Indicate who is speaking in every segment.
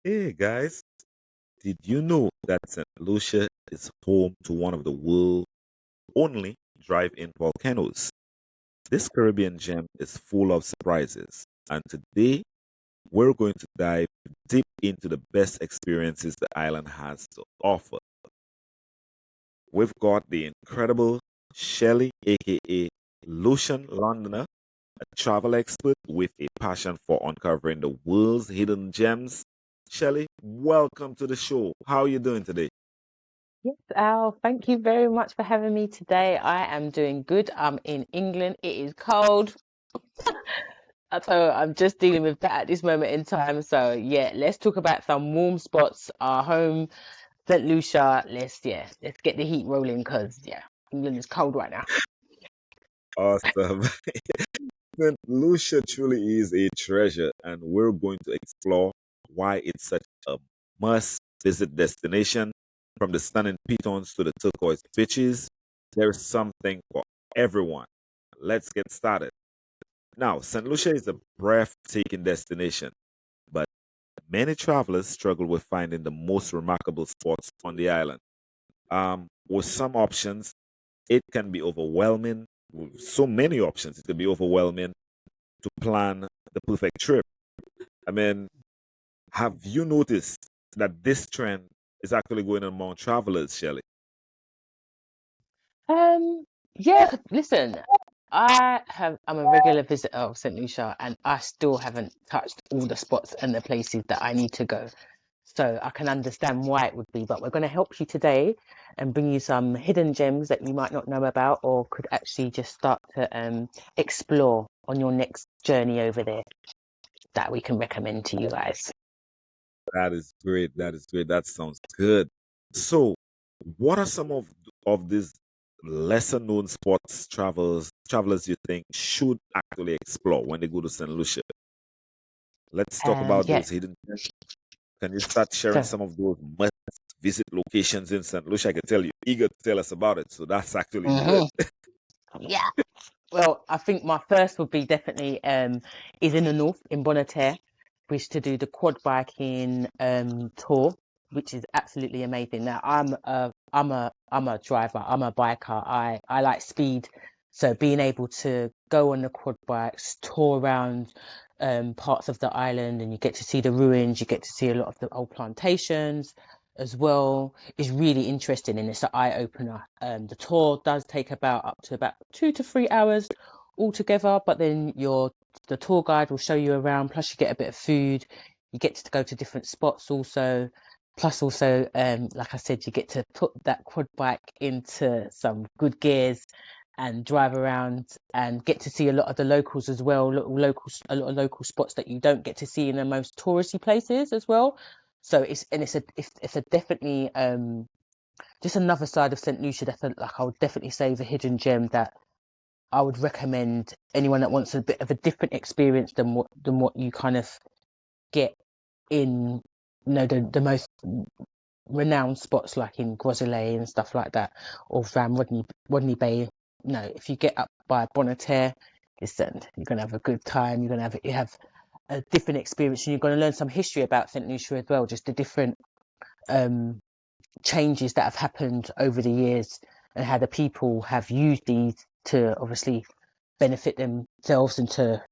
Speaker 1: Hey guys, did you know that St. Lucia is home to one of the world's only drive-in volcanoes? This Caribbean gem is full of surprises, and today we're going to dive deep into the best experiences the island has to offer. We've got the incredible Shelley, aka Lucian Londoner, a travel expert with a passion for uncovering the world's hidden gems. Shelley, welcome to the show. How are you doing today?
Speaker 2: Yes, Al, thank you very much for having me today. I am doing good. I'm in England. It is cold. So I'm just dealing with that at this moment in time. So yeah, let's talk about some warm spots. Our home, St. Lucia. Let's get the heat rolling because yeah, England is cold right now.
Speaker 1: Awesome. St. Lucia truly is a treasure, and we're going to explore why it's such a must visit destination. From the stunning pitons to the turquoise beaches, there's something for everyone. Let's get started. Now, St. Lucia is a breathtaking destination, but many travelers struggle with finding the most remarkable spots on the island. With some options, it can be overwhelming. With so many options, it can be overwhelming to plan the perfect trip. I mean, have you noticed that this trend is actually going on among travelers, Shelley?
Speaker 2: Um, yeah, listen, I'm a regular visitor of St. Lucia and I still haven't touched all the spots and the places that I need to go. So I can understand why it would be, but we're going to help you today and bring you some hidden gems that you might not know about or could actually just start to explore on your next journey over there that we can recommend to you guys.
Speaker 1: That is great. That is great. That sounds good. So, what are some of these lesser known spots travelers you think should actually explore when they go to St. Lucia? Let's talk about
Speaker 2: Yeah,
Speaker 1: those hidden gems. Can you start sharing
Speaker 2: so
Speaker 1: some of those must visit locations in St. Lucia? I can tell you eager to tell us about it. So that's actually good.
Speaker 2: mhm, yeah. Well, I think my first would be definitely is in the north in Bonte, which to do the quad biking tour, which is absolutely amazing. Now I'm a driver, I'm a biker. I like speed, so being able to go on the quad bikes, tour around parts of the island, and you get to see the ruins, you get to see a lot of the old plantations as well is really interesting and it's an eye opener. The tour does take about 2 to 3 hours altogether, but then the tour guide will show you around. Plus, you get a bit of food. You get to go to different spots also. Plus, also, like I said, you get to put that quad bike into some good gears and drive around and get to see a lot of the locals as well. A lot of local spots that you don't get to see in the most touristy places as well. So it's a definitely just another side of St. Lucia that like I would definitely say is a hidden gem that I would recommend anyone that wants a bit of a different experience than what you kind of get in the most renowned spots like in Groselay and stuff like that or around Rodney Bay. No, if you get up by Bonaterre, listen, you're gonna have a good time. You have a different experience and you're going to learn some history about St. Lucia as well, just the different um, changes that have happened over the years and how the people have used these to obviously benefit themselves and to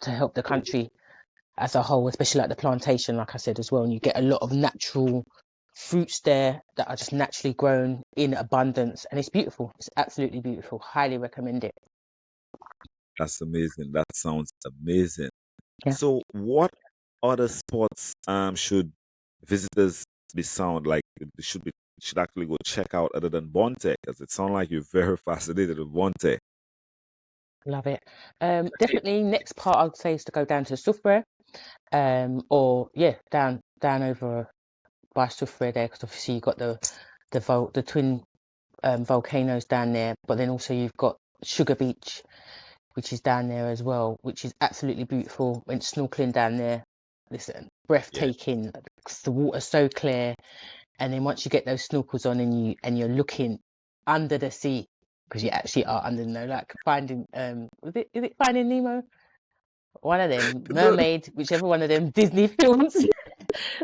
Speaker 2: help the country as a whole, especially like the plantation, like I said as well. And you get a lot of natural fruits there that are just naturally grown in abundance, and it's beautiful. It's absolutely beautiful. Highly recommend it.
Speaker 1: That's amazing. That sounds amazing.
Speaker 2: Yeah.
Speaker 1: So, what other spots should visitors be sound like they should actually go check out other than Bonte? Because it sounds like you're very fascinated with Bonte.
Speaker 2: Love it. Definitely next part I would say is to go down to Soufray, or yeah, down over by Soufray there, because obviously you've got the twin volcanoes down there, but then also you've got Sugar Beach, which is down there as well, which is absolutely beautiful. Went snorkeling down there. Listen,
Speaker 1: Yeah,
Speaker 2: breathtaking. The water's so clear, and then once you get those snorkels on and you're looking under the sea, because you actually are under, like finding is it Finding Nemo? One of them,
Speaker 1: no,
Speaker 2: Mermaid, whichever one of them Disney films.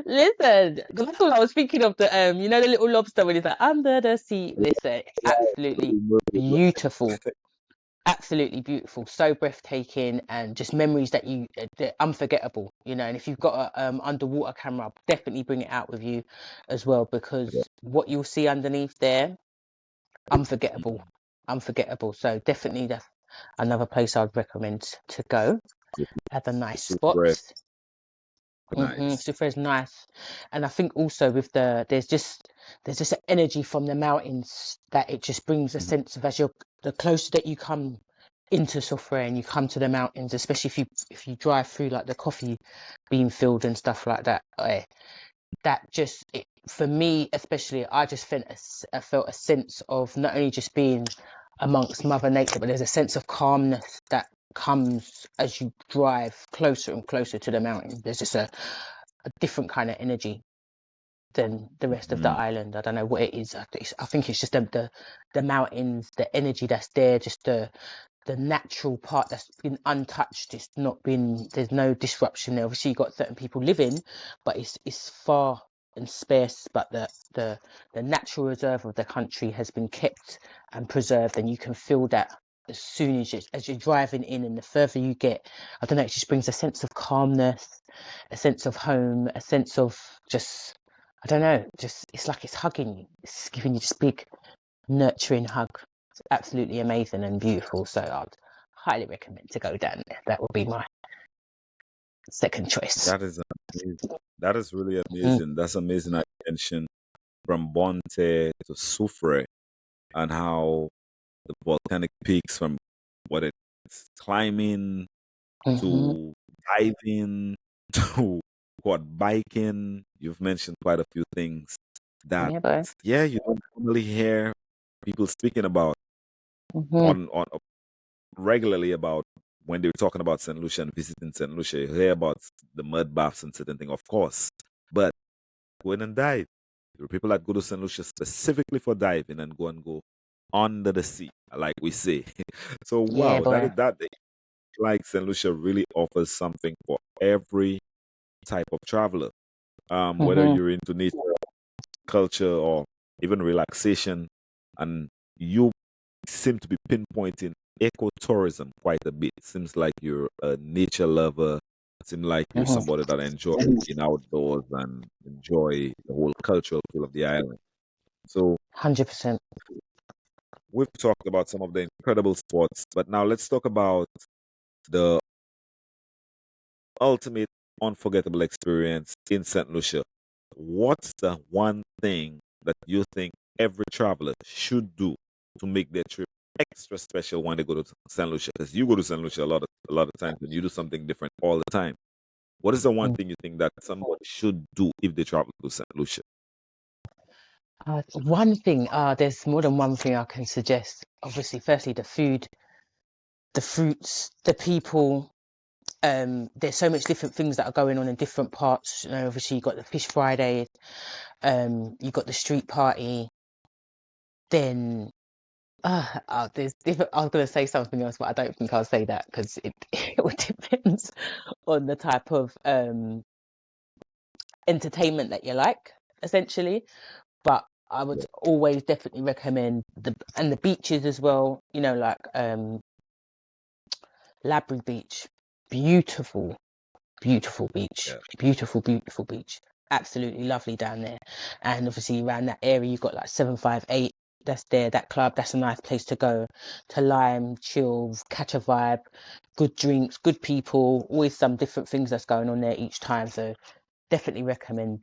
Speaker 2: Listen, because that's what I was thinking of the you know, the little lobster when it's like under the sea. Listen, absolutely beautiful, absolutely beautiful, so breathtaking, and just memories that they're unforgettable, you know. And if you've got a underwater camera, definitely bring it out with you as well, because what you'll see underneath there, unforgettable, unforgettable. So definitely that's another place I'd recommend to go. Have a nice spot.
Speaker 1: Super nice.
Speaker 2: Soufray's nice, and I think also with there's just an energy from the mountains that it just brings a sense of, as you're the closer that you come into Soufray and you come to the mountains, especially if you drive through like the coffee bean field and stuff like that. That just for me especially, I just felt a sense of not only just being amongst Mother Nature, but there's a sense of calmness that comes as you drive closer and closer to the mountain. There's just a different kind of energy than the rest of the
Speaker 1: Mm,
Speaker 2: island. I don't know what it is. I think it's just the mountains, the energy that's there, just the natural part that's been untouched. It's not been, there's no disruption there. Obviously you've got certain people living, but it's far and sparse, but the natural reserve of the country has been kept and preserved, and you can feel that as soon as you're driving in, and the further you get, I don't know, it just brings a sense of calmness, a sense of home, a sense of just, I don't know, just it's like it's hugging you, it's giving you this big nurturing hug. It's absolutely amazing and beautiful. So I'd highly recommend to go down there. That would be my second choice.
Speaker 1: that is amazing. That is really
Speaker 2: Mm,
Speaker 1: amazing. That's amazing. I mentioned from Bonte to Soufre and how the volcanic peaks from what it's climbing
Speaker 2: mm-hmm.
Speaker 1: to diving to quad biking. You've mentioned quite a few things that,
Speaker 2: Yeah, boy.
Speaker 1: yeah, you don't normally hear people speaking about
Speaker 2: Mm-hmm.
Speaker 1: on regularly about when they're talking about St. Lucia and visiting St. Lucia. You hear about the mud baths and certain things, of course, but go in and dive. There are people that go to St. Lucia specifically for diving and go under the sea, like we say. So
Speaker 2: Yeah,
Speaker 1: wow, that
Speaker 2: boy.
Speaker 1: is that like St. Lucia really offers something for every type of traveler. Whether
Speaker 2: Mm-hmm.
Speaker 1: you're into nature, culture, or even relaxation, and you seem to be pinpointing ecotourism quite a bit. Seems like you're a nature lover. Seems like you're
Speaker 2: Mm-hmm.
Speaker 1: somebody that enjoys being outdoors and enjoy the whole cultural feel of the island. So
Speaker 2: 100%.
Speaker 1: we've talked about some of the incredible spots, but now let's talk about the ultimate unforgettable experience in St. Lucia. What's the one thing that you think every traveler should do to make their trip extra special when they go to St. Lucia? Because you go to St. Lucia a lot of times and you do something different all the time. What is the one thing you think that somebody should do if they travel to St. Lucia?
Speaker 2: One thing, there's more than one thing I can suggest. Obviously, firstly, the food, the fruits, the people. There's so much different things that are going on in different parts. You know, obviously, you got the Fish Friday, you got the street party. Then there's different. I was going to say something else, but I don't think I'll say that because it it would depends on the type of entertainment that you like, essentially. But I would always definitely recommend the beaches as well. You know, like Labry Beach, beautiful, beautiful beach,
Speaker 1: Yeah.
Speaker 2: beautiful beach. Absolutely lovely down there. And obviously around that area you've got like 758. That's there, that club. That's a nice place to go to lime, chill, catch a vibe, good drinks, good people. Always some different things that's going on there each time. So definitely recommend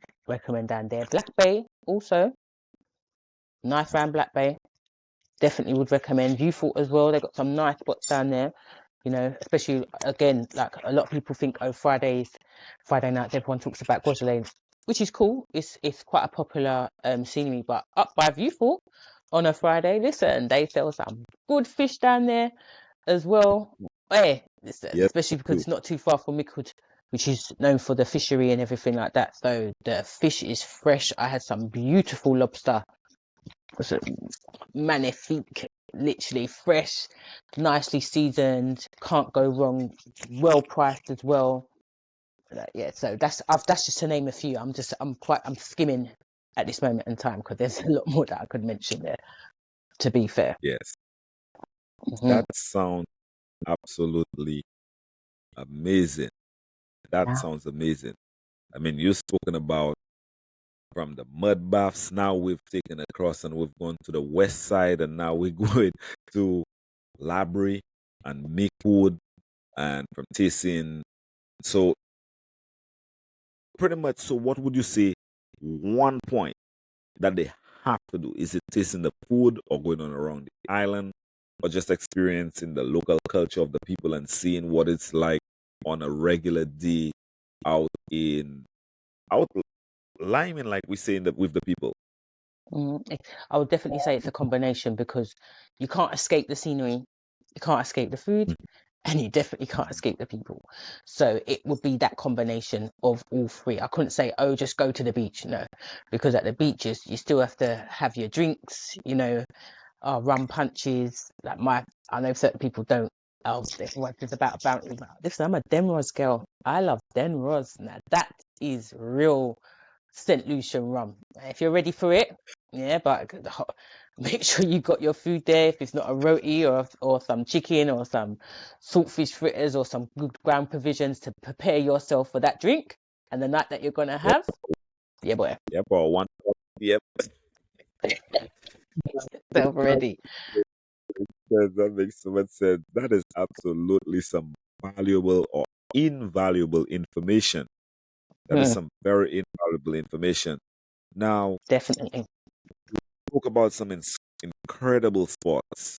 Speaker 2: down there. Black Bay also nice round Black Bay. Definitely would recommend. You thought as well. They've got some nice spots down there. You know, especially again, like a lot of people think, oh, Friday nights, everyone talks about Gosling Lane, which is cool. It's quite a popular scenery, but up by Viewfort on a Friday, listen, they sell some good fish down there as well. Hey, listen,
Speaker 1: Yes,
Speaker 2: especially because
Speaker 1: true.
Speaker 2: it's not too far from Mickwood, which is known for the fishery and everything like that. So the fish is fresh. I had some beautiful lobster. Was it magnifique, literally fresh, nicely seasoned, can't go wrong, well priced as well. Yeah, so that's just to name a few. I'm skimming at this moment in time because there's a lot more that I could mention there. To be fair.
Speaker 1: Yes,
Speaker 2: Hmm.
Speaker 1: that sounds absolutely amazing. That
Speaker 2: Yeah.
Speaker 1: sounds amazing. I mean, you've spoken about from the mud baths. Now we've taken across and we've gone to the west side, and now we're going to Labrie and Meekwood, and from tasting. So pretty much. So what would you say? One point that they have to do, is it tasting the food or going on around the island, or just experiencing the local culture of the people and seeing what it's like on a regular day out in out liming, like we say in the, with the people.
Speaker 2: I would definitely say it's a combination because you can't escape the scenery, you can't escape the food, and you definitely can't escape the people. So it would be that combination of all three. I couldn't say, oh, just go to the beach. No, because at the beaches, you still have to have your drinks, rum punches. I know certain people don't. Oh, everyone is about bounty. Listen, I'm a Denros girl. I love Denros. Now that is real St. Lucian rum. If you're ready for it, yeah, but make sure you got your food there. If it's not a roti or some chicken or some saltfish fritters or some good ground provisions to prepare yourself for that drink and the night that you're gonna
Speaker 1: Yep,
Speaker 2: have, yeah, boy,
Speaker 1: yep, or one. Yep,
Speaker 2: self ready.
Speaker 1: that makes so much sense. That is absolutely some valuable or invaluable information. That is
Speaker 2: Hmm,
Speaker 1: some very invaluable information. Now,
Speaker 2: definitely.
Speaker 1: talk about some incredible spots,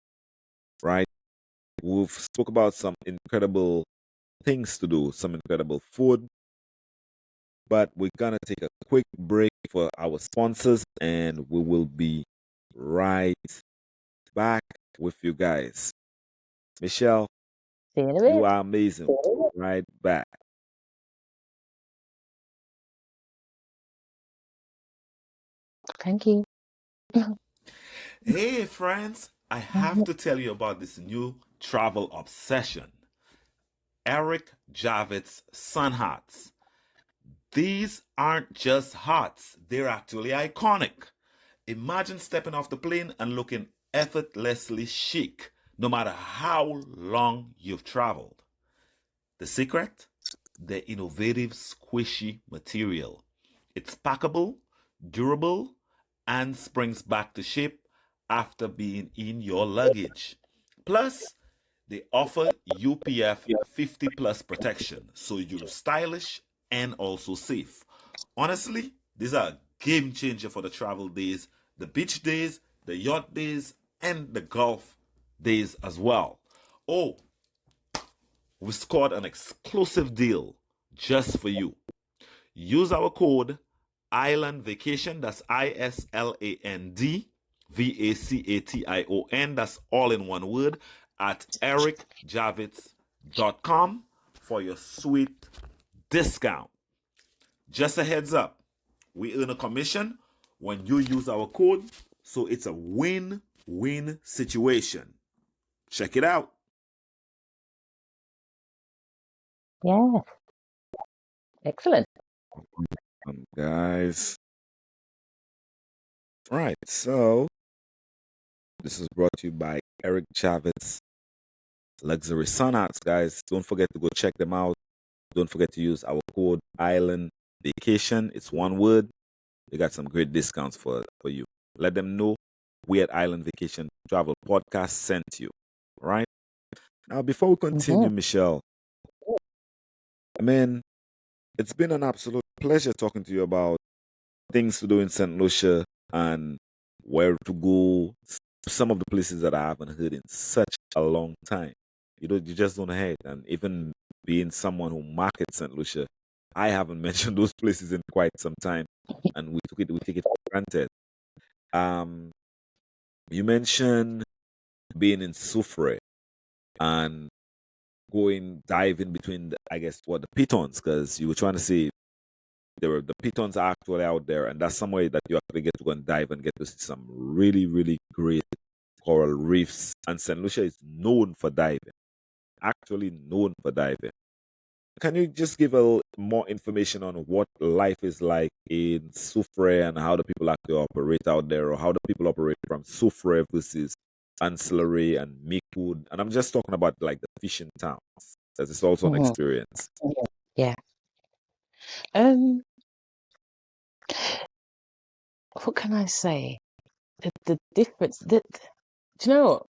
Speaker 1: right? We've spoke about some incredible things to do, some incredible food, but we're gonna take a quick break for our sponsors, and we will be right back with you guys. Michelle,
Speaker 2: See you in a
Speaker 1: you
Speaker 2: bit.
Speaker 1: are amazing. Right back.
Speaker 2: Thank you.
Speaker 1: Hey, friends, I have to tell you about this new travel obsession, Eric Javits Sun Hats. These aren't just hats, they're actually iconic. Imagine stepping off the plane and looking effortlessly chic, no matter how long you've traveled. The secret? The innovative squishy material. It's packable, durable, and springs back to shape after being in your luggage. Plus, they offer UPF 50 plus protection, so you're stylish and also safe. Honestly, these are a game changer for the travel days, the beach days, the yacht days, and the golf days as well. Oh, we scored an exclusive deal just for you. Use our code Island Vacation, that's ISLAND VACATION, that's all in one word, at ericjavits.com for your sweet discount. Just a heads up, we earn a commission when you use our code, so it's a win-win situation. Check it out.
Speaker 2: Yeah, excellent.
Speaker 1: Guys, right, so this is brought to you by Eric Chavez Luxury Sun Arts, guys. Don't forget to go check them out. Don't forget to use our code Island Vacation. It's one word. They got some great discounts for you. Let them know we at Island Vacation Travel Podcast sent you. All right. Now, before we
Speaker 2: Hmm.
Speaker 1: continue, Michelle, I mean, it's been an absolute pleasure talking to you about things to do in St. Lucia and where to go. Some of the places that I haven't heard in such a long time. You just don't hear it. And even being someone who markets St. Lucia, I haven't mentioned those places in quite some time, and we take it for granted. Um, you mentioned being in Soufray and going diving between, I guess, what the pitons, because you were trying to say the pitons are actually out there, and that's somewhere that you actually get to go and dive and get to see some really, really great coral reefs. And St. Lucia is known for diving, actually known for diving. can you just give a more information on what life is like in Soufray and how the people actually operate out there, or how the people operate from Soufray versus ancillary and Mikwood? And I'm just talking about like the fishing towns. That is also an
Speaker 2: Mhm.
Speaker 1: experience.
Speaker 2: Yeah. Um, what can I say? The difference that, do you know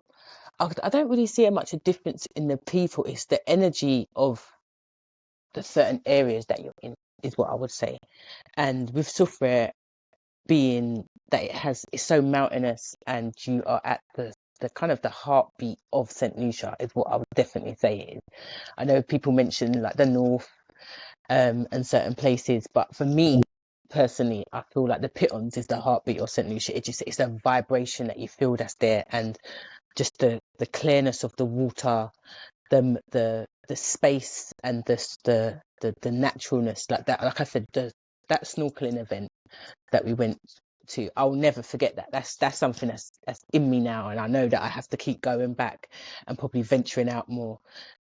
Speaker 2: what? I don't really see much a difference in the people. It's the energy of the certain areas that you're in, is what I would say. And with Soufriere being that it's so mountainous and you are at the kind of the heartbeat of St. Lucia is what I would definitely say it is. I know people mention like the north and certain places, but for me personally, I feel like the Pitons is the heartbeat of St. Lucia. It's a vibration that you feel that's there, and just the clearness of the water, the space, and the naturalness, like that. Like I said, that snorkeling event that we went to, I'll never forget that. That's something that's in me now, and I know that I have to keep going back and probably venturing out more.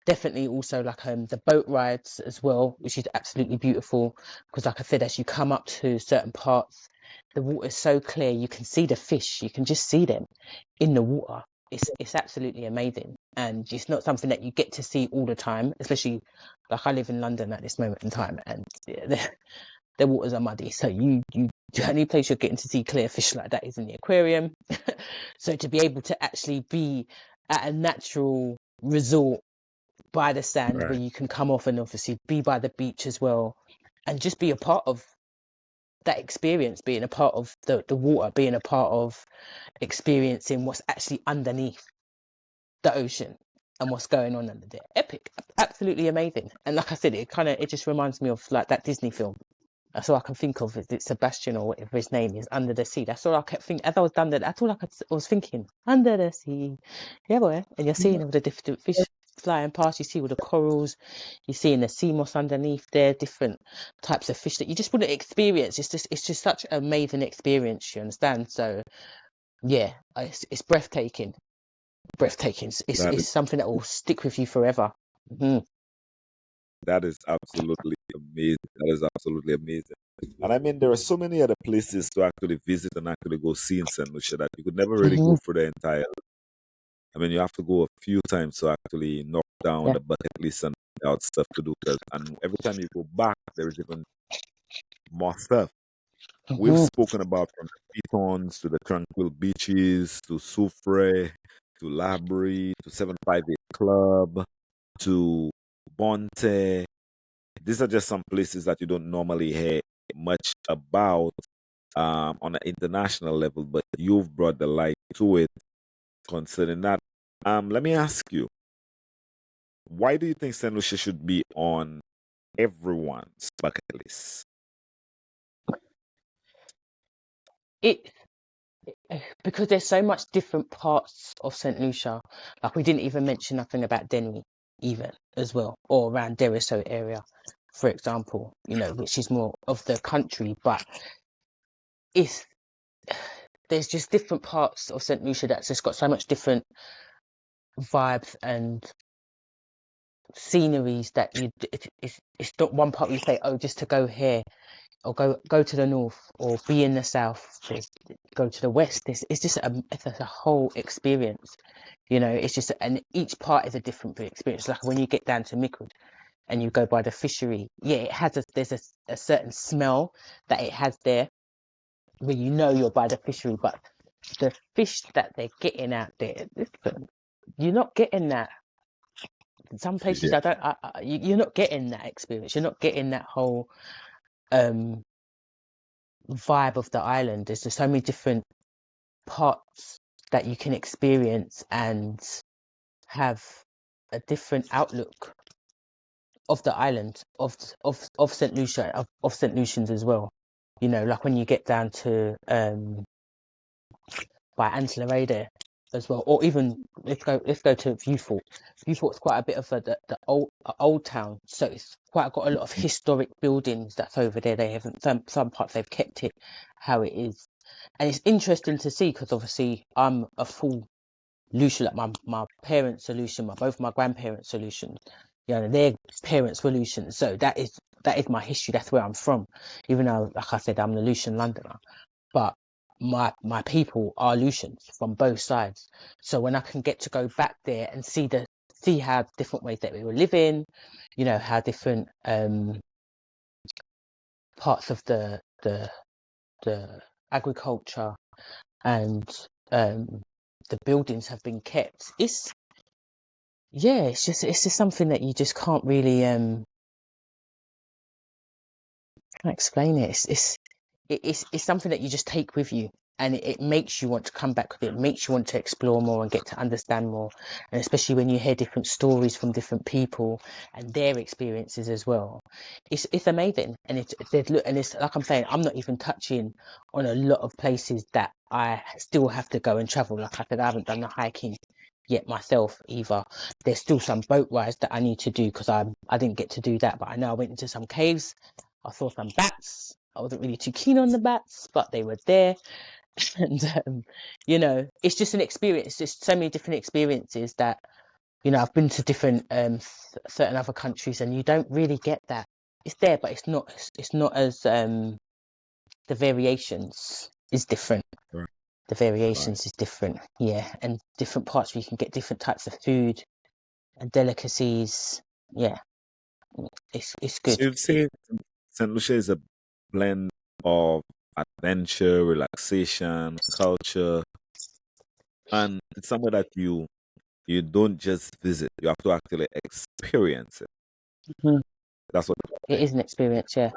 Speaker 2: Definitely also like the boat rides as well, which is absolutely beautiful, because like I said, as you come up to certain parts, the water is so clear, you can see the fish, you can just see them in the water. It's absolutely amazing, and it's not something that you get to see all the time, especially like I live in London at this moment in time, and yeah, the waters are muddy. So the only place you're getting to see clear fish like that is in the aquarium. So to be able to actually be at a natural resort by the sand where
Speaker 1: Right.
Speaker 2: you can come off and obviously be by the beach as well, and just be a part of that experience, being a part of the water, being a part of experiencing what's actually underneath the ocean and what's going on under there. Epic, absolutely amazing. And like I said, it just reminds me of like that Disney film. That's all I can think of. Is it Sebastian or whatever his name is, Under the Sea? That's all I kept thinking. As I was done there, that's all I was thinking. Under the sea. Yeah, boy. And you're seeing all the different fish flying past. You see all the corals. You're seeing the sea moss underneath there, different types of fish that you just wouldn't experience. It's just such an amazing experience, you understand? So, yeah, it's breathtaking. Breathtaking.
Speaker 1: That
Speaker 2: It's
Speaker 1: is
Speaker 2: something that will stick with you forever. Mhm.
Speaker 1: that is absolutely amazing. That is absolutely amazing. And I mean, there are so many other places to actually visit and actually go see in St. Lucia that you could never really go
Speaker 2: Mhm.
Speaker 1: for the entire. I mean, you have to go a few times to actually knock down
Speaker 2: Yeah.
Speaker 1: the bucket list and find out stuff to do. And every time you go back, there is even more stuff. We've
Speaker 2: Mhm.
Speaker 1: spoken about from the Pitons to the tranquil beaches to Soufray to Labrie to 758 Club to Bonte. These are just some places that you don't normally hear much about on an international level, but you've brought the light to it concerning that. Let me ask you, why do you think St. Lucia should be on everyone's bucket list?
Speaker 2: It because there's so much different parts of St. Lucia. Like we didn't even mention nothing about Denny even as well, or around Deriso area, for example, which is more of the country, but it's there's just different parts of St. Lucia that's just got so much different vibes and sceneries that it's not one part where you say, oh, just to go here or go to the north or be in the south. Go to the west. It's a whole experience. It's just, and each part is a different experience. Like when you get down to Mikud and you go by the fishery, yeah, there's a certain smell that it has there where you're by the fishery, but the fish that they're getting out there, you're not getting that. In some places,
Speaker 1: Yeah,
Speaker 2: you're not getting that experience. You're not getting that whole um vibe of the island. There's just so many different parts that you can experience and have a different outlook of the island of St. Lucia of St. Lucians as well. Like when you get down to by Ancillary there as well, or even let's go to Viewfort. Viewfort's quite a bit of the old town, so it's quite got a lot of historic buildings that's over there. They haven't some parts they've kept it how it is, and it's interesting to see because obviously I'm a full Lucian, like my parents' solution, both my grandparents' solution. You know, their parents were Lucians, so that is my history. That's where I'm from. Even though, like I said, I'm the Lucian Londoner, but my people are Lucians from both sides. So when I can get to go back there and see how different ways that we were living, you know, how different parts of the agriculture and the buildings have been kept. It's just something that you just can't really can't explain it. It's something that you just take with you, and it makes you want to come back with it. It makes you want to explore more and get to understand more, and especially when you hear different stories from different people and their experiences as well. It's amazing, and it's like I'm saying, I'm not even touching on a lot of places that I still have to go and travel. Like I said, I haven't done the hiking yet myself either. There's still some boat rides that I need to do because I didn't get to do that, but I know I went into some caves. I saw some bats. I wasn't really too keen on the bats, but they were there. And, you know, it's just an experience. Just so many different experiences that, you know, I've been to different, certain other countries and you don't really get that. It's there, but it's not as, the variations is different.
Speaker 1: Right.
Speaker 2: The
Speaker 1: Right.
Speaker 2: variations is different. Yeah. And different parts where you can get different types of food and delicacies. Yeah. It's
Speaker 1: So
Speaker 2: good.
Speaker 1: you'd say St. Lucia is a blend of adventure, relaxation, culture, and it's somewhere that you don't just visit, you have to actually experience it.
Speaker 2: Mhm.
Speaker 1: That's what
Speaker 2: It
Speaker 1: I'm saying.
Speaker 2: is an experience. Yeah.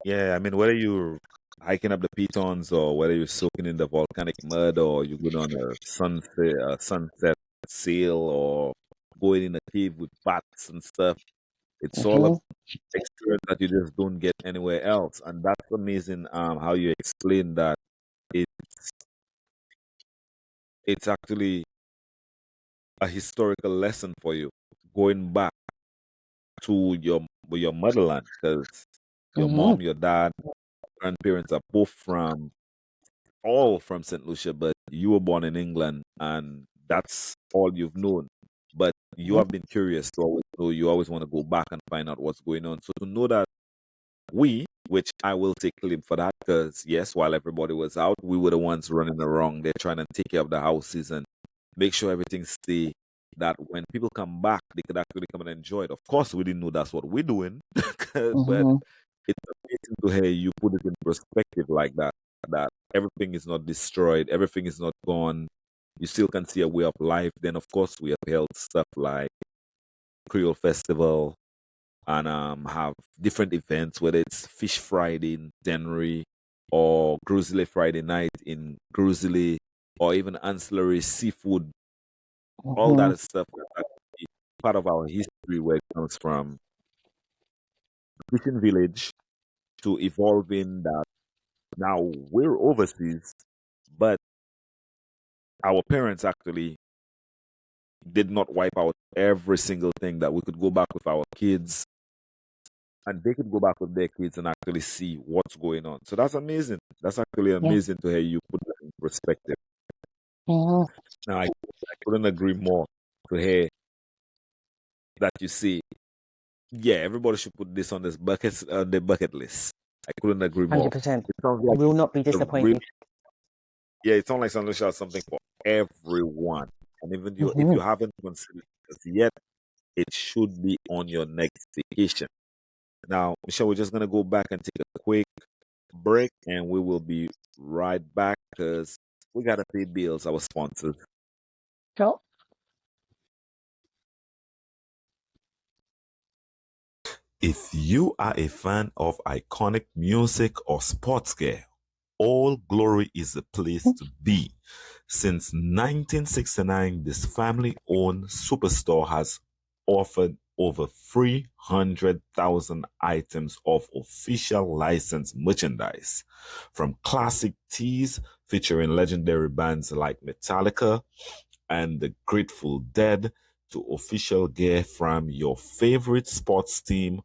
Speaker 1: Yeah, I mean, whether you're hiking up the pitons or whether you're soaking in the volcanic mud or you go on a sunset sail or going in a cave with bats and stuff, it's all a
Speaker 2: Hmm.
Speaker 1: experience that you just don't get anywhere else. And that's amazing how you explain that it's it's actually a historical lesson for you going back to your motherland because your
Speaker 2: Hmm.
Speaker 1: mom, your dad, grandparents are both from all from St. Lucia, but you were born in England and that's all you've known. But you have been curious to always know, you always want to go back and find out what's going on. So to know that which I will take claim for that, because yes, while everybody was out, we were the ones running around there trying to take care of the houses and make sure everything stay. That when people come back, they could actually come and enjoy it. Of course, we didn't know that's what we're doing, but
Speaker 2: Hmm.
Speaker 1: it's amazing to hear you put it in perspective like that. That everything is not destroyed, everything is not gone. You still can see a way of life. Then, of course, we have held stuff like Creole Festival and have different events, whether it's Fish Friday in January or Grizzly Friday night in Grizzly, or even ancillary seafood. All
Speaker 2: Hmm.
Speaker 1: that is stuff that's actually part of our history, where it comes from fishing village to evolving that now we're overseas, but our parents actually did not wipe out every single thing, that we could go back with our kids and they could go back with their kids and actually see what's going on. So that's amazing. That's actually
Speaker 2: Yeah.
Speaker 1: amazing to hear you put that in perspective.
Speaker 2: Hmm.
Speaker 1: Now, I couldn't agree more to hear that you say, yeah, everybody should put this on the bucket list. I couldn't agree more.
Speaker 2: 100%.
Speaker 1: It sounds like
Speaker 2: Will not be
Speaker 1: a real,
Speaker 2: disappointed.
Speaker 1: yeah, it sounds like San Lucia has something for everyone. And even if
Speaker 2: Hmm.
Speaker 1: you haven't considered this yet, it should be on your next vacation. Now, Michelle, we're just gonna go back and take a quick break, and we will be right back because we gotta pay bills, our sponsors.
Speaker 2: Sure.
Speaker 1: If you are a fan of iconic music or sports gear, All Glory is the place to be. Since 1969, this family owned superstore has offered over 300,000 items of official licensed merchandise. From classic tees featuring legendary bands like Metallica and the Grateful Dead to official gear from your favorite sports team,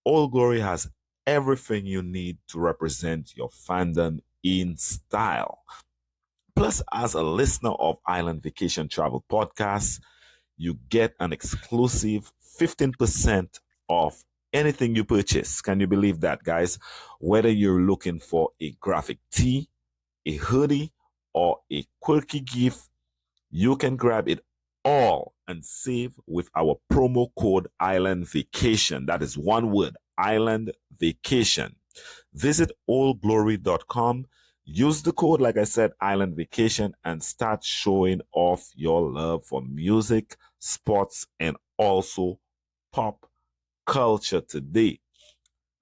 Speaker 1: All Glory has everything you need to represent your fandom in style. Plus, as a listener of Island Vacation Travel Podcast, you get an exclusive 15% off anything you purchase. Can you believe that, guys? Whether you're looking for a graphic tee, a hoodie, or a quirky gift, you can grab it all and save with our promo code Island Vacation. That is one word, Island Vacation. Visit oldglory.com. Use the code, like I said, Island Vacation, and start showing off your love for music, sports, and also pop culture today.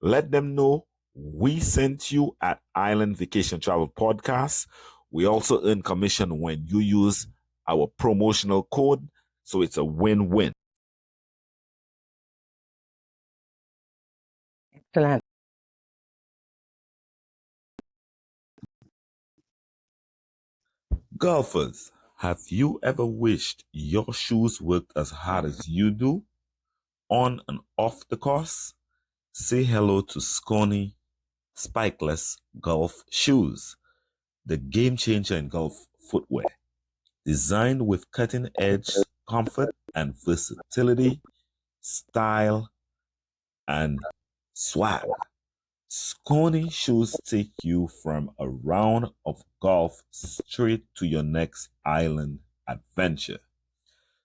Speaker 1: Let them know we sent you at Island Vacation Travel Podcast. We also earn commission when you use our promotional code, so it's a win-win.
Speaker 2: Excellent.
Speaker 1: Golfers, have you ever wished your shoes worked as hard as you do on and off the course? Say hello to Scony Spikeless Golf Shoes, the game changer in golf footwear. Designed with cutting edge comfort and versatility, style, and swag. Scony shoes take you from a round of golf straight to your next island adventure.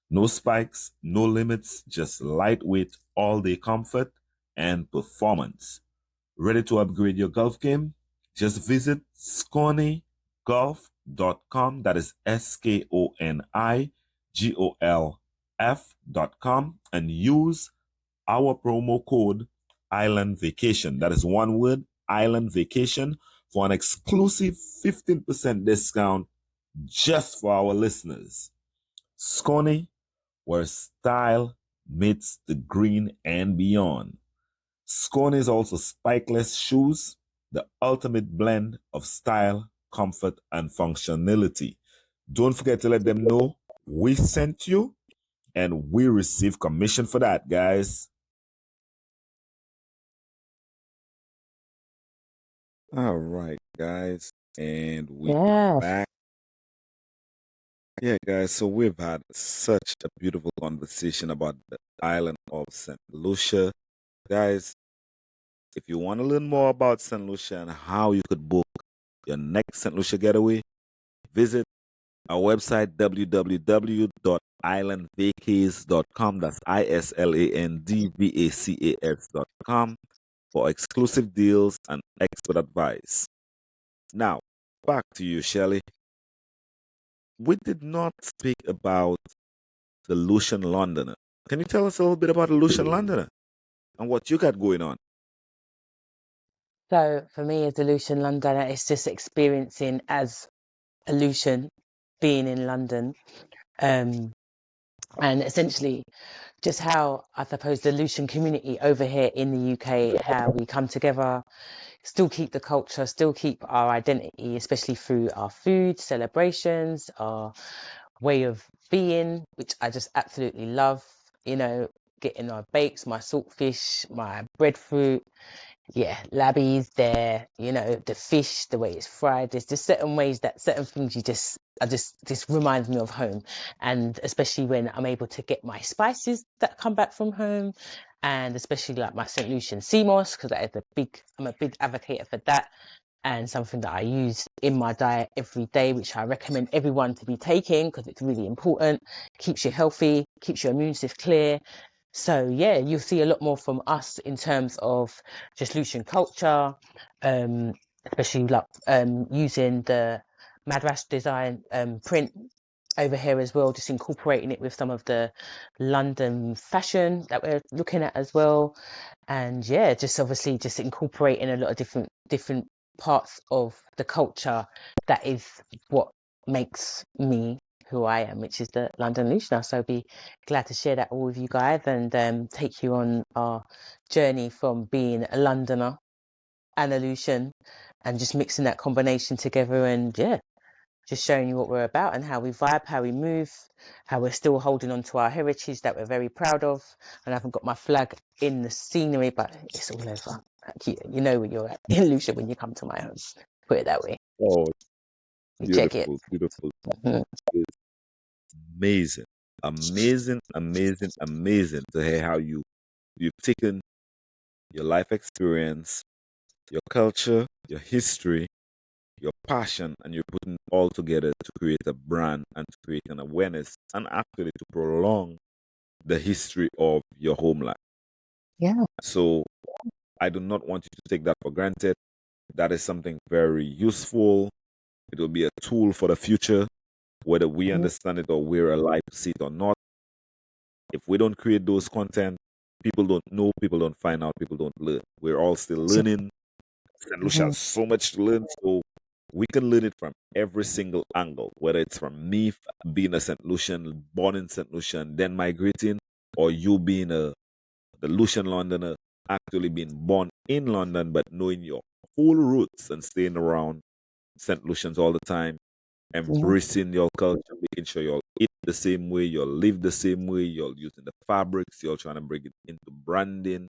Speaker 1: No spikes, no limits, just lightweight all day comfort and performance. Ready to upgrade your golf game? Just visit sconigolf.com. That is SKONIGOLF.com and use our promo code Island Vacation. That is one word, Island Vacation, for an exclusive 15% discount just for our listeners. Scony, where style meets the green and beyond. Scone is also spikeless shoes, the ultimate blend of style, comfort, and functionality. Don't forget to let them know we sent you and we receive commission for that, guys. All right, guys, and we are
Speaker 2: Yes.
Speaker 1: back. Yeah, guys, so we've had such a beautiful conversation about the island of St. Lucia. Guys, if you want to learn more about St. Lucia and how you could book your next St. Lucia getaway, visit our website www.islandvacays.com. That's ISLANDVACAS.com for exclusive deals and expert advice. Now, back to you, Shelly. We did not speak about the Lucian Londoner. Can you tell us a little bit about the Lucian Londoner and what you got going on?
Speaker 2: So for me as a Lucian Londoner, it's just experiencing as a Lucian being in London. And essentially just how I suppose the Lucian community over here in the UK, how we come together, still keep the culture, still keep our identity, especially through our food, celebrations, our way of being, which I just absolutely love. You know, getting my bakes, my saltfish, my breadfruit, yeah, labbies there, you know, the fish, the way it's fried. There's just certain ways that certain things this reminds me of home. And especially when I'm able to get my spices that come back from home, and especially like my St. Lucian sea moss, because I'm a big advocate for that, and something that I use in my diet every day, which I recommend everyone to be taking because it's really important. Keeps you healthy, keeps your immune system clear. So yeah, you'll see a lot more from us in terms of just Lucian culture, um, especially like using the Madras design print over here as well, just incorporating it with some of the London fashion that we're looking at as well. And yeah, just obviously just incorporating a lot of different parts of the culture that is what makes me who I am, which is the London Lucianer. So be glad to share that all with you guys and take you on our journey from being a Londoner and a Lucian and just mixing that combination together and yeah, just showing you what we're about and how we vibe, how we move, how we're still holding on to our heritage that we're very proud of. And I haven't got my flag in the scenery, but it's all over. You know where you're at in Lucia when you come to my home. Put it that way.
Speaker 1: Oh,
Speaker 2: You check it.
Speaker 1: beautiful, beautiful.
Speaker 2: Mhm.
Speaker 1: It's amazing. amazing, amazing, amazing to hear how you've taken your life experience, your culture, your history, your passion, and you're putting it all together to create a brand and to create an awareness and actually to prolong the history of your homeland.
Speaker 2: Yeah.
Speaker 1: So I do not want you to take that for granted. That is something very useful. It will be a tool for the future, whether we
Speaker 2: Mm,
Speaker 1: understand it or we're alive to see it or not. If we don't create those content, people don't know, people don't find out, people don't learn. We're all still
Speaker 2: that's it.
Speaker 1: learning. St. Lucia
Speaker 2: Mhm.
Speaker 1: has so much to learn, so we can learn it from every single angle, whether it's from me being a St. Lucian, born in St. Lucian, then migrating, or you being the Lucian Londoner, actually being born in London, but knowing your full roots and staying around St. Lucians all the time,
Speaker 2: Yeah.
Speaker 1: embracing your culture, making sure you'll eat the same way, you'll live the same way, you're using the fabrics, you're trying to bring it into branding.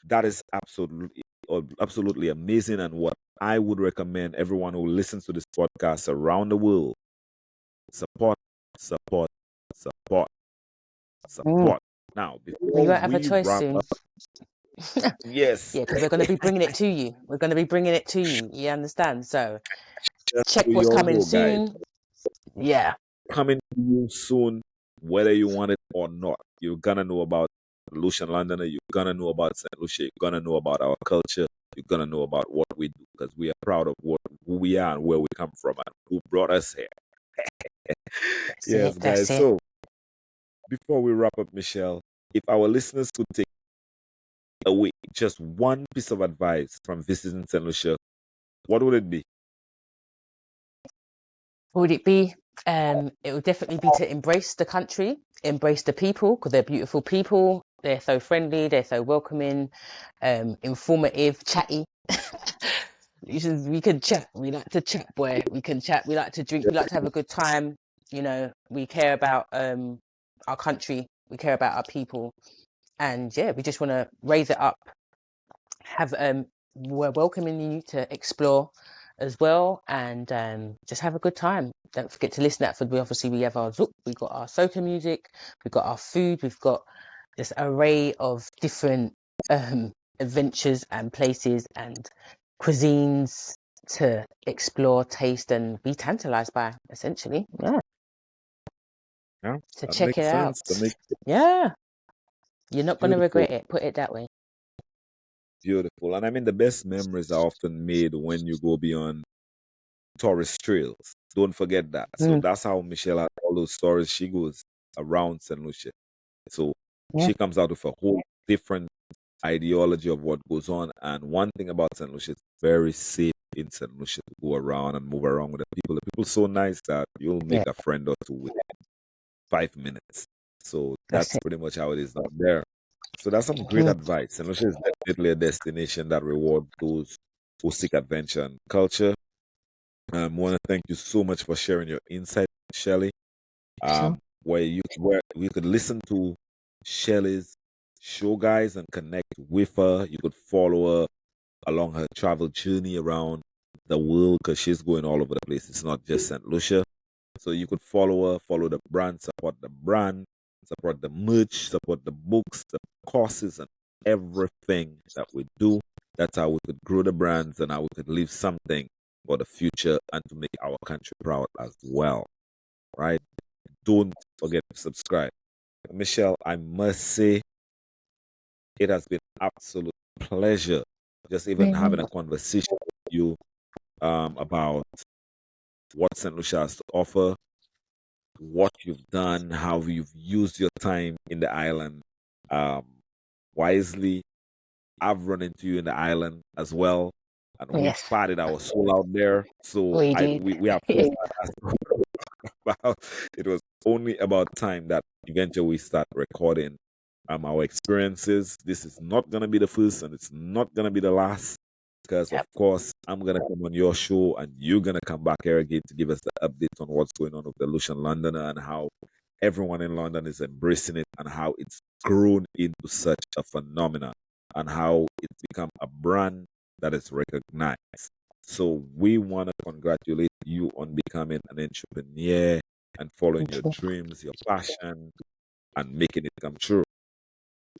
Speaker 1: That is absolutely amazing, and what I would recommend everyone who listens to this podcast around the world: support, support, support,
Speaker 2: Mm.
Speaker 1: support. Now,
Speaker 2: Well, you
Speaker 1: before
Speaker 2: won't have a
Speaker 1: we
Speaker 2: choice
Speaker 1: wrap
Speaker 2: soon.
Speaker 1: up, yes,
Speaker 2: Yeah, because we're going to be bringing it to you. We're going to be bringing it to you. You understand? So
Speaker 1: just
Speaker 2: check
Speaker 1: so
Speaker 2: what's
Speaker 1: you all
Speaker 2: coming
Speaker 1: know, guys,
Speaker 2: soon. Yeah.
Speaker 1: coming to you soon, whether you want it or not. You're gonna know about Lucian Londoner. You're gonna know about Saint Lucia. You're gonna know about our culture. You're gonna know about what we do because we are proud of who we are and where we come from and who brought us here.
Speaker 2: That's
Speaker 1: Yes,
Speaker 2: it. That's
Speaker 1: guys.
Speaker 2: it.
Speaker 1: So before we wrap up, Michelle, if our listeners could take away just one piece of advice from visiting Saint Lucia, what would it be?
Speaker 2: Would it be? It would definitely be to embrace the country, embrace the people, because they're beautiful people. They're so friendly. They're so welcoming, informative, chatty. We can chat. We like to chat, boy. We can chat. We like to drink. We like to have a good time. You know, we care about our country. We care about our people, and yeah, we just want to raise it up. Have We're welcoming you to explore as well, and just have a good time. Don't forget to listen out for we have our zouk, we got our soca music, we've got our food, we've got this array of different adventures and places and cuisines to explore, taste, and be tantalized by. Essentially, yeah.
Speaker 1: Yeah,
Speaker 2: So
Speaker 1: that
Speaker 2: check it
Speaker 1: makes
Speaker 2: out.
Speaker 1: sense. That makes
Speaker 2: Yeah, you're not gonna
Speaker 1: beautiful.
Speaker 2: regret it. Put it that way.
Speaker 1: Beautiful. And I mean, the best memories are often made when you go beyond tourist trails. Don't forget that. So
Speaker 2: Mm,
Speaker 1: that's how Michelle had all those stories. She goes around St. Lucia. So
Speaker 2: yeah,
Speaker 1: she comes out with a whole different ideology of what goes on. And one thing about St. Lucia, it's very safe in St. Lucia to go around and move around with the people. The people so nice that you'll
Speaker 2: yeah,
Speaker 1: make a friend or two within 5 minutes. So
Speaker 2: that's
Speaker 1: that's
Speaker 2: it.
Speaker 1: pretty much how it is down there. So that's some great
Speaker 2: Mm,
Speaker 1: advice. St. Lucia is definitely a destination that rewards those who seek adventure and culture. I want to thank you so much for sharing your insight, Shelley.
Speaker 2: sure.
Speaker 1: Where we could listen to Shelley's show, guys, and connect with her. You could follow her along her travel journey around the world because she's going all over the place. It's not just St. Lucia. So you could follow her, follow the brand, support the merch, support the books, the courses, and everything that we do. That's how we could grow the brands and how we could leave something for the future and to make our country proud as well. Right? Don't forget to subscribe. Michelle, I must say it has been absolute pleasure just even having a
Speaker 2: Mm,
Speaker 1: conversation with you about what St. Lucia has to offer, what you've done, how you've used your time in the island um, wisely. I've run into you in the island as well, and we've
Speaker 2: yes,
Speaker 1: farted our soul out there. So
Speaker 2: we did.
Speaker 1: we have so much about. It was only about time that eventually we start recording our experiences. This is not gonna be the first, and it's not gonna be the last. Because of
Speaker 2: Yep,
Speaker 1: course I'm gonna come on your show and you're gonna come back here again to give us the update on what's going on with the Lucian Londoner and how everyone in London is embracing it and how it's grown into such a phenomenon and how it's become a brand that is recognized. So we want to congratulate you on becoming an entrepreneur and following your dreams, your passion, and making it come true,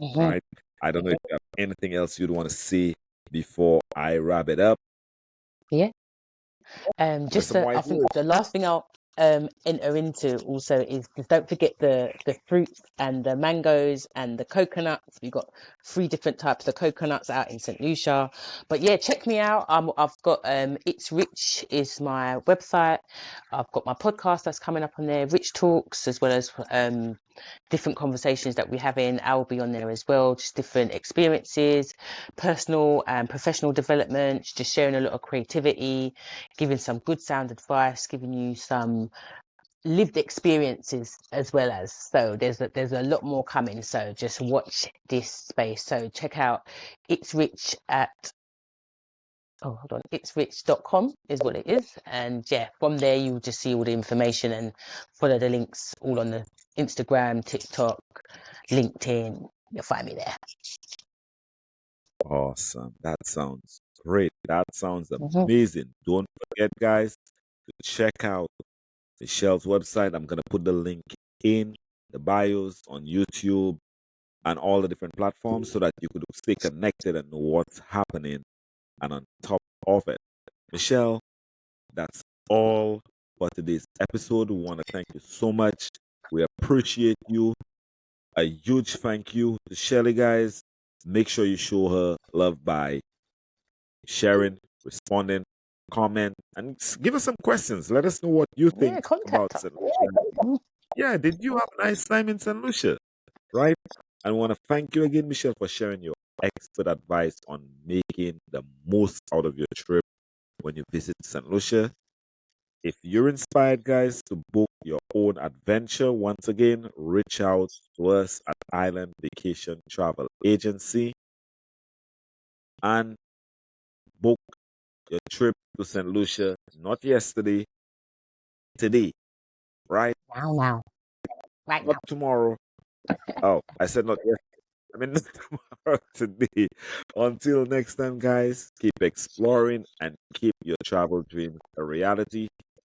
Speaker 2: Mhm.
Speaker 1: right? I don't know if you have anything else you'd want to say before I wrap it up.
Speaker 2: Yeah.
Speaker 1: With some
Speaker 2: I
Speaker 1: white
Speaker 2: think
Speaker 1: words.
Speaker 2: the last thing I'll enter into also is just don't forget the fruits and the mangoes and the coconuts. We've got 3 different types of coconuts out in St. Lucia. But yeah, check me out. I've got It's Rich is my website. I've got my podcast that's coming up on there, Rich Talks, as well as different conversations that we have in. I'll be on there as well, just different experiences, personal and professional development, just sharing a lot of creativity, giving some good sound advice, giving you some lived experiences as well as. So there's a lot more coming. So just watch this space. So check out It's Rich at itsrich.com is what it is. And yeah, from there you'll just see all the information and follow the links all on the Instagram, TikTok, LinkedIn. You'll find me there.
Speaker 1: Awesome. That sounds great. That sounds
Speaker 2: Mhm.
Speaker 1: amazing. Don't forget, guys, to check out Michelle's website. I'm going to put the link in the bios on YouTube and all the different platforms so that you could stay connected and know what's happening. And on top of it, Michelle, that's all for today's episode. We want to thank you so much. We appreciate you. A huge thank you to Shelly, guys. Make sure you show her love by sharing, responding, comment, and give us some questions. Let us know what you
Speaker 2: Yeah,
Speaker 1: think about
Speaker 2: contact us.
Speaker 1: St. Lucia. Yeah, did you have a nice time in St. Lucia? Right? And we want to thank you again, Michelle, for sharing your expert advice on making the most out of your trip when you visit St. Lucia. If you're inspired, guys, to book your own adventure, once again, reach out to us at Island Vacation Travel Agency and book your trip to St. Lucia, not yesterday, today, right?
Speaker 2: Now. Right
Speaker 1: Not
Speaker 2: now.
Speaker 1: tomorrow. Oh, I said not yesterday. I mean, not tomorrow, today. Until next time, guys, keep exploring and keep your travel dreams a reality.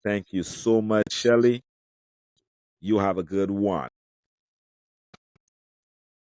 Speaker 1: Thank you so much, Shelly. You have a good one.